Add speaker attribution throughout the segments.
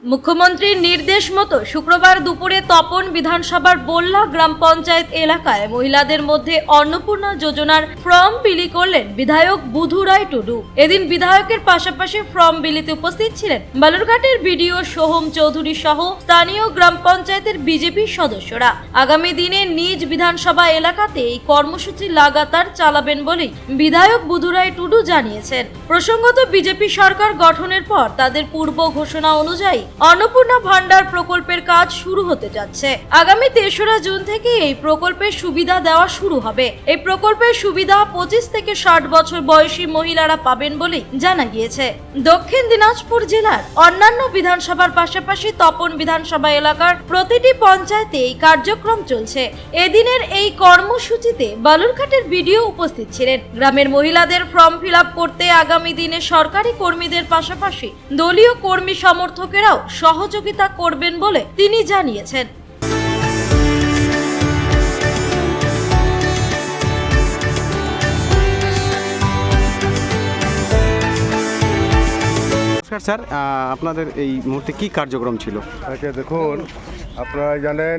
Speaker 1: মুখ্যমন্ত্রীর নির্দেশ মতো শুক্রবার দুপুরে তপন বিধানসভার বল্লা গ্রাম পঞ্চায়েত এলাকায় মহিলাদের মধ্যে অন্নপূর্ণা যোজনার ফর্ম বিলি করলেন বিধায়ক বুধু রায় টুডু। এদিন বিধায়কের পাশাপাশি ফর্ম বিলিতে উপস্থিত ছিলেন বালুরঘাটের বিডিও সোহম চৌধুরী সহ স্থানীয় গ্রাম পঞ্চায়েতের বিজেপি সদস্যরা। আগামী দিনে নিজ বিধানসভা এলাকাতে এই কর্মসূচি লাগাতার চালাবেন বলেই বিধায়ক বুধু রায় টুডু জানিয়েছেন। প্রসঙ্গত, বিজেপি সরকার গঠনের পর তাদের পূর্ব ঘোষণা অনুযায়ী অন্নপূর্ণা ভান্ডার প্রকল্পের কাজ শুরু হতে যাচ্ছে। আগামী ৩রা জুন থেকে এই প্রকল্পের সুবিধা দেওয়া শুরু হবে। এই প্রকল্পের সুবিধা 25 থেকে 60 বছর বয়সী মহিলারা পাবেন বলে জানা গিয়েছে। দক্ষিণ দিনাজপুর জেলার অন্যান্য বিধানসভার পাশাপাশি তপন বিধানসভা এলাকার প্রতিটি পঞ্চায়েতে এই কার্যক্রম চলছে। এদিনের এই কর্মসূচিতে বালুরঘাটের বিডিও উপস্থিত ছিলেন। গ্রামের মহিলাদের ফর্ম ফিল আপ করতে আগামী দিনে সরকারি কর্মীদের পাশাপাশি দলীয় কর্মী সমর্থকেরাও সহযোগিতা করবেন বলে তিনি জানিয়েছেন।
Speaker 2: নমস্কার স্যার, আপনাদের এই মুহূর্তে কি কার্যক্রম ছিল?
Speaker 3: আচ্ছা, দেখুন, আপনারা জানেন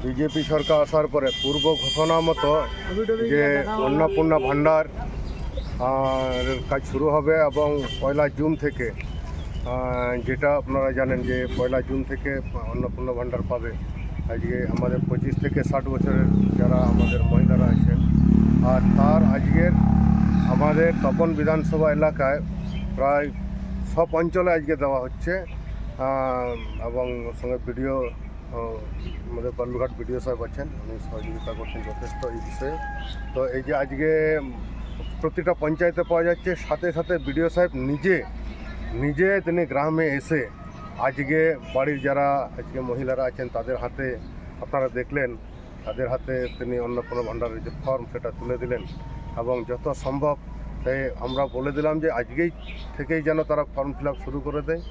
Speaker 3: বিজেপি সরকার আসার পরে পূর্ব ঘোষণা মতো যে অন্নপূর্ণা ভান্ডার কাজ শুরু হবে এবং 1 জুন থেকে যেটা আপনারা জানেন যে 1 জুন থেকে অন্নপূর্ণা ভান্ডার পাবে আজকে আমাদের 25 থেকে 60 বছরের যারা আমাদের মহিলারা আছেন। আর তার আজকের আমাদের তপন বিধানসভা এলাকায় প্রায় সব অঞ্চলে আজকে দেওয়া হচ্ছে এবং সঙ্গে ভিডিও আমাদের বালুরঘাট ভিডিও সাহেব আছেন, উনি সহযোগিতা করছেন যথেষ্ট এই বিষয়ে। তো এই যে আজকে প্রতিটা পঞ্চায়েতে পাওয়া যাচ্ছে, সাথে সাথে ভিডিও সাহেব নিজে তিনি গ্রামে এসে আজকে বাড়ির যারা আজকে মহিলারা আছেন তাদের হাতে, আপনারা দেখলেন, তাদের হাতে তিনি অন্নপূর্ণা ভান্ডারের যে ফর্ম সেটা তুলে দিলেন এবং যত সম্ভব তাই আমরা বলে দিলাম যে আজকেই থেকেই যেন তারা ফর্ম ফিল আপ শুরু করে দেয়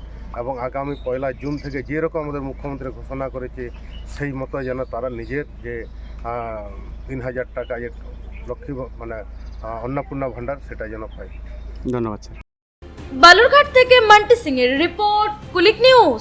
Speaker 3: এবং আগামী 1 জুন থেকে যেরকম আমাদের মুখ্যমন্ত্রী ঘোষণা করেছে সেই মতো যেন তারা নিজের যে 3000 টাকা যে লক্ষ্মী মানে অন্নপূর্ণা ভান্ডার সেটা যেন পায়।
Speaker 2: ধন্যবাদ স্যার।
Speaker 1: বালুরঘাট থেকে মান্টি সিং এর রিপোর্ট, কুলিক নিউজ।